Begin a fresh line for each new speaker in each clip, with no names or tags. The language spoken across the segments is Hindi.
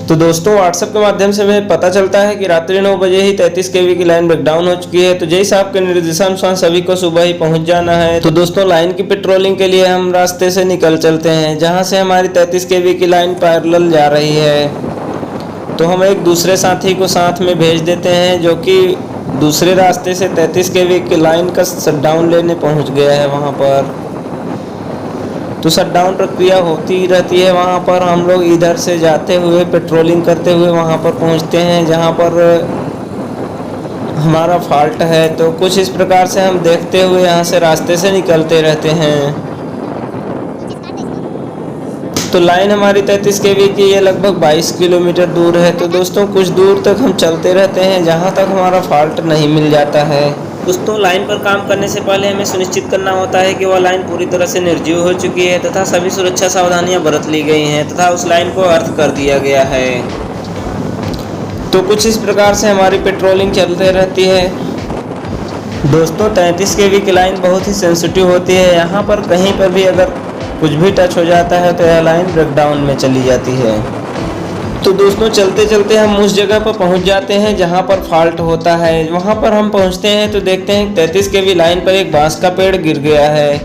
तो दोस्तों व्हाट्सएप के माध्यम से हमें पता चलता है कि रात्रि 9 बजे ही 33 केवी की लाइन ब्रेकडाउन हो चुकी है। तो जैसे आपके निर्देशानुसार सभी को सुबह ही पहुंच जाना है। तो दोस्तों लाइन की पेट्रोलिंग के लिए हम रास्ते से निकल चलते हैं जहां से हमारी 33 केवी की लाइन पैरेलल जा रही है। तो हम एक दूसरे साथी को साथ में भेज देते हैं जो कि दूसरे रास्ते से 33 केवी की लाइन का शटडाउन लेने पहुँच गया है वहाँ पर। तो शटडाउन प्रक्रिया होती रहती है वहाँ पर। हम लोग इधर से जाते हुए पेट्रोलिंग करते हुए वहाँ पर पहुँचते हैं जहाँ पर हमारा फॉल्ट है। तो कुछ इस प्रकार से हम देखते हुए यहाँ से रास्ते से निकलते रहते हैं। तो लाइन हमारी 33 केवी की ये लगभग 22 किलोमीटर दूर है। तो दोस्तों कुछ दूर तक हम चलते रहते हैं जहाँ तक हमारा फॉल्ट नहीं मिल जाता है। दोस्तों लाइन पर काम करने से पहले हमें सुनिश्चित करना होता है कि वह लाइन पूरी तरह से निर्जीव हो चुकी है तथा सभी सुरक्षा सावधानियां बरत ली गई हैं तथा उस लाइन को अर्थ कर दिया गया है। तो कुछ इस प्रकार से हमारी पेट्रोलिंग चलते रहती है। दोस्तों 33 केवी की लाइन बहुत ही सेंसिटिव होती है। यहाँ पर कहीं पर भी अगर कुछ भी टच हो जाता है तो यह लाइन ब्रेकडाउन में चली जाती है। तो दोस्तों चलते चलते हम उस जगह पर पहुंच जाते हैं जहां पर फॉल्ट होता है। वहां पर हम पहुंचते हैं तो देखते हैं 33 केवी लाइन पर एक बांस का पेड़ गिर गया है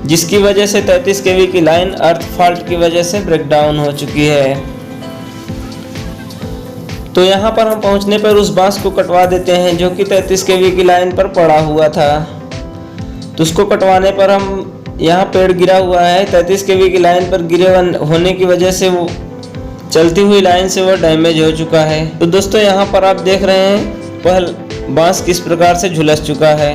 जिसकी वजह से 33 केवी की लाइन अर्थ फॉल्ट की वजह से ब्रेकडाउन हो चुकी है। तो यहां पर हम पहुंचने पर उस बांस को कटवा देते हैं जो कि 33 केवी की लाइन पर पड़ा हुआ था। तो उसको कटवाने पर हम यहाँ पेड़ गिरा हुआ है 33 केवी की लाइन पर गिरे होने की वजह से वो चलती हुई लाइन से वह डैमेज हो चुका है। तो दोस्तों यहाँ पर आप देख रहे हैं वह बांस किस प्रकार से झुलस चुका है।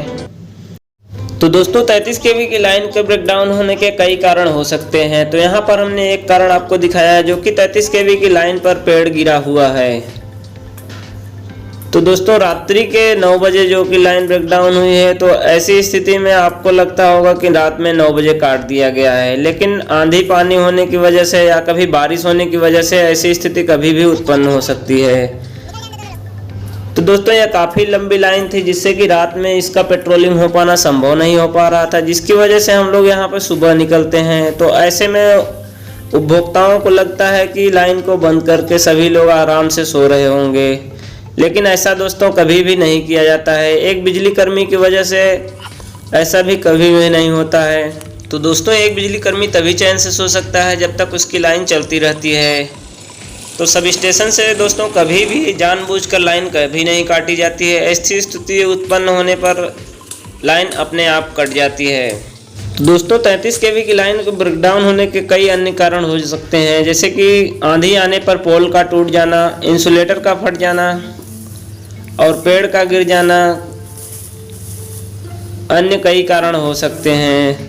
तो दोस्तों 33 केवी की लाइन के ब्रेकडाउन होने के कई कारण हो सकते हैं। तो यहाँ पर हमने एक कारण आपको दिखाया है जो कि 33 केवी की लाइन पर पेड़ गिरा हुआ है। तो दोस्तों रात्रि के 9 बजे जो कि लाइन ब्रेकडाउन हुई है तो ऐसी स्थिति में आपको लगता होगा कि रात में 9 बजे काट दिया गया है, लेकिन आंधी पानी होने की वजह से या कभी बारिश होने की वजह से ऐसी स्थिति कभी भी उत्पन्न हो सकती है। तो दोस्तों यह काफ़ी लंबी लाइन थी जिससे कि रात में इसका पेट्रोलिंग हो पाना संभव नहीं हो पा रहा था, जिसकी वजह से हम लोग यहाँ पर सुबह निकलते हैं। तो ऐसे में उपभोक्ताओं को लगता है कि लाइन को बंद करके सभी लोग आराम से सो रहे होंगे, लेकिन ऐसा दोस्तों कभी भी नहीं किया जाता है। एक बिजली कर्मी की वजह से ऐसा भी कभी भी नहीं होता है। तो दोस्तों एक बिजली कर्मी तभी चैन से सो सकता है जब तक उसकी लाइन चलती रहती है। तो सब स्टेशन से दोस्तों कभी भी जानबूझकर लाइन कभी नहीं काटी जाती है। ऐसी स्थिति उत्पन्न होने पर लाइन अपने आप कट जाती है। तो दोस्तों 33 केवी की लाइन को ब्रेकडाउन होने के कई अन्य कारण हो सकते हैं, जैसे कि आंधी आने पर पोल का टूट जाना, इंसुलेटर का फट जाना और पेड़ का गिर जाना, अन्य कई कारण हो सकते हैं।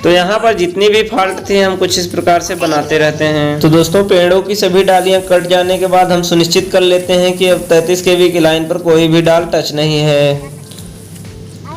तो यहाँ पर जितनी भी फॉल्ट थी हम कुछ इस प्रकार से बनाते रहते हैं। तो दोस्तों पेड़ों की सभी डालियाँ कट जाने के बाद हम सुनिश्चित कर लेते हैं कि अब 33 केवी की लाइन पर कोई भी डाल टच नहीं है।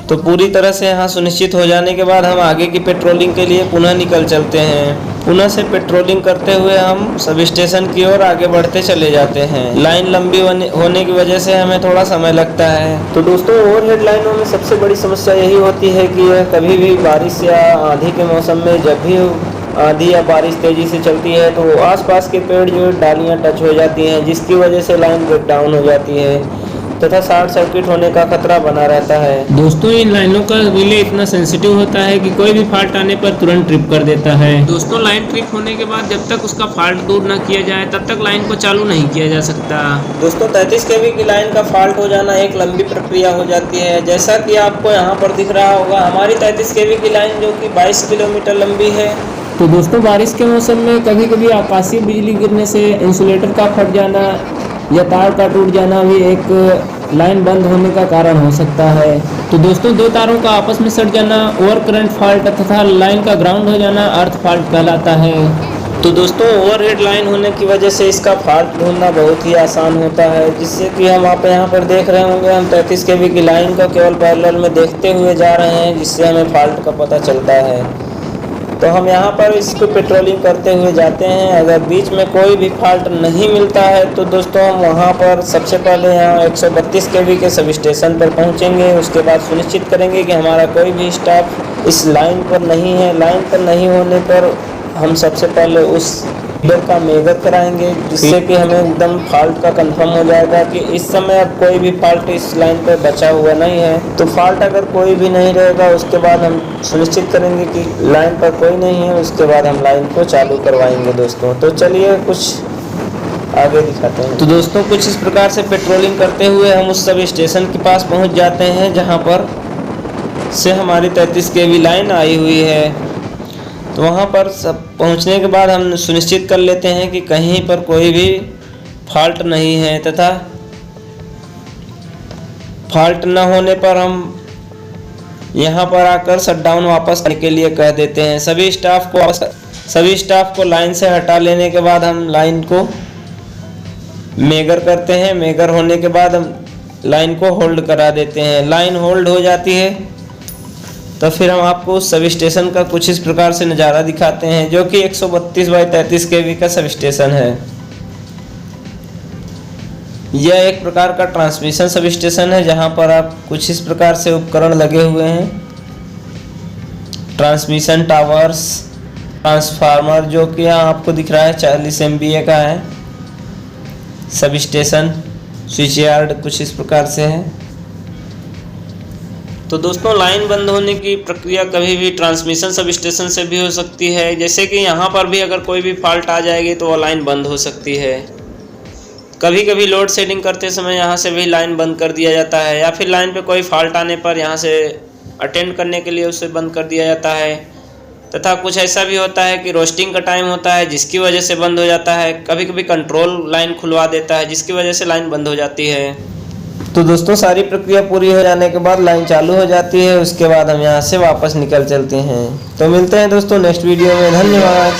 तो पूरी तरह से यहाँ सुनिश्चित हो जाने के बाद हम आगे की पेट्रोलिंग के लिए पुनः निकल चलते हैं। पुनः से पेट्रोलिंग करते हुए हम सब स्टेशन की ओर आगे बढ़ते चले जाते हैं। लाइन लंबी होने की वजह से हमें थोड़ा समय लगता है। तो दोस्तों ओवरहेड लाइनों में सबसे बड़ी समस्या यही होती है कि यह कभी भी बारिश या आंधी के मौसम में जब भी आंधी या बारिश तेजी से चलती है तो आसपास के पेड़ जो डालियाँ टच हो जाती हैं, जिसकी वजह से लाइन ब्रेकडाउन हो जाती है तथा शॉर्ट सर्किट होने का खतरा बना रहता है।
दोस्तों इन लाइनों का रिले इतना सेंसिटिव होता है कि कोई भी फॉल्ट आने पर तुरंत ट्रिप कर देता है। दोस्तों लाइन ट्रिप होने के बाद जब तक उसका फॉल्ट दूर न किया जाए तब तक लाइन को चालू नहीं किया जा सकता।
दोस्तों 33 केवी की लाइन का फॉल्ट हो जाना एक लंबी प्रक्रिया हो जाती है। जैसा कि आपको यहाँ पर दिख रहा होगा हमारी 33 केवी की लाइन जो कि 22 किलोमीटर लंबी है।
तो दोस्तों बारिश के मौसम में कभी कभी आकाशीय बिजली गिरने से इंसुलेटर का फट जाना या तार का टूट जाना भी एक लाइन बंद होने का कारण हो सकता है। तो दोस्तों दो तारों का आपस में सट जाना ओवर करंट फॉल्ट तथा लाइन का ग्राउंड हो जाना अर्थ फॉल्ट कहलाता है।
तो दोस्तों ओवरहेड लाइन होने की वजह से इसका फॉल्ट ढूंढना बहुत ही आसान होता है, जिससे कि हम आप यहाँ पर देख रहे होंगे हम 33 केवी की लाइन को केवल पैरेलल में देखते हुए जा रहे हैं, जिससे हमें फॉल्ट का पता चलता है। तो हम यहाँ पर इसको पेट्रोलिंग करते हुए जाते हैं। अगर बीच में कोई भी फॉल्ट नहीं मिलता है तो दोस्तों हम वहाँ पर सबसे पहले यहाँ 132 केवी के सब स्टेशन पर पहुँचेंगे। उसके बाद सुनिश्चित करेंगे कि हमारा कोई भी स्टाफ इस लाइन पर नहीं है। लाइन पर नहीं होने पर हम सबसे पहले उस रीडर का मेजर कराएंगे, जिससे कि हमें एकदम फॉल्ट का कंफर्म हो जाएगा कि इस समय अब कोई भी फॉल्ट इस लाइन पर बचा हुआ नहीं है। तो फॉल्ट अगर कोई भी नहीं रहेगा उसके बाद हम सुनिश्चित करेंगे कि लाइन पर कोई नहीं है, उसके बाद हम लाइन को चालू करवाएंगे दोस्तों। तो चलिए कुछ आगे दिखाते हैं। तो दोस्तों कुछ इस प्रकार से पेट्रोलिंग करते हुए हम उस सब स्टेशन के पास पहुंच जाते हैं जहां पर से हमारी 33 kV लाइन आई हुई है। तो वहाँ पर सब पहुँचने के बाद हम सुनिश्चित कर लेते हैं कि कहीं पर कोई भी फॉल्ट नहीं है, तथा फॉल्ट न होने पर हम यहाँ पर आकर शटडाउन वापस करने के लिए कह देते हैं। सभी स्टाफ को लाइन से हटा लेने के बाद हम लाइन को मेजर करते हैं। मेजर होने के बाद हम लाइन को होल्ड करा देते हैं। लाइन होल्ड हो जाती है तो फिर हम आपको सब स्टेशन का कुछ इस प्रकार से नज़ारा दिखाते हैं, जो कि 132/33 kV का सब स्टेशन है। यह एक प्रकार का ट्रांसमिशन सब स्टेशन है जहां पर आप कुछ इस प्रकार से उपकरण लगे हुए हैं। ट्रांसमिशन टावर्स, ट्रांसफार्मर जो कि यहाँ आपको दिख रहा है 40 MVA का है। सब स्टेशन, स्विच यार्ड कुछ इस प्रकार से है। तो दोस्तों लाइन बंद होने की प्रक्रिया कभी भी ट्रांसमिशन सब स्टेशन से भी हो सकती है, जैसे कि यहाँ पर भी अगर कोई भी फॉल्ट आ जाएगी तो वो लाइन बंद हो सकती है। कभी कभी लोड शेडिंग करते समय यहाँ से भी लाइन बंद कर दिया जाता है, या फिर लाइन पे कोई फॉल्ट आने पर यहाँ से अटेंड करने के लिए उसे बंद कर दिया जाता है। तथा कुछ ऐसा भी होता है कि रोस्टिंग का टाइम होता है जिसकी वजह से बंद हो जाता है। कभी कभी कंट्रोल लाइन खुलवा देता है जिसकी वजह से लाइन बंद हो जाती है। तो दोस्तों सारी प्रक्रिया पूरी हो जाने के बाद लाइन चालू हो जाती है, उसके बाद हम यहाँ से वापस निकल चलते हैं। तो मिलते हैं दोस्तों नेक्स्ट वीडियो में। धन्यवाद।